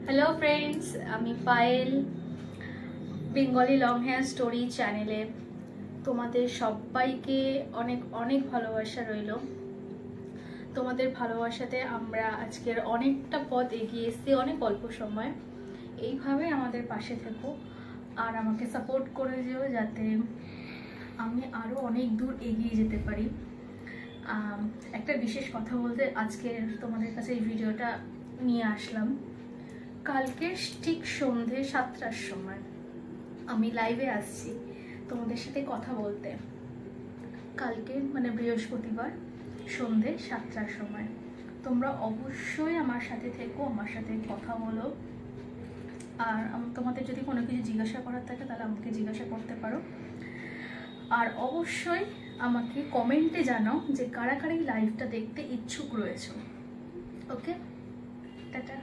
Hello friends, আমি Payel Bengali long hair story চ্যানেলে তোমাদের সবাইকে অনেক অনেক ভালোবাসা রইল। তোমাদের ভালোবাসাতে আমরা আজকের অনেকটা পথ এগিয়ে এসেছি, অনেক অল্প সময়। এইভাবে আমাদের পাশে থেকো আর আমাকে সাপোর্ট করে যেও, যাতে আমি আরও অনেক দূর এগিয়ে যেতে পারি। একটা বিশেষ কথা বলতে আজকে তোমাদের কাছে এই ভিডিওটা নিয়ে আসলাম। কালকে ঠিক সন্ধে 7টার সময় আমি লাইভে আসছি তোমাদের সাথে কথা বলতে। কালকে মানে বৃহস্পতিবার সন্ধে 7টার সময় তোমরা অবশ্যই আমার সাথে থেকো, আমার সাথে কথা বলো। আর তোমাদের যদি কোনো কিছু জিজ্ঞাসা করার থাকে তাহলে আমাকে জিজ্ঞাসা করতে পারো। আর অবশ্যই আমাকে কমেন্টে জানাও যে কারা কারা এই লাইভটা দেখতে ইচ্ছুক রয়েছে। ওকে, টাটা।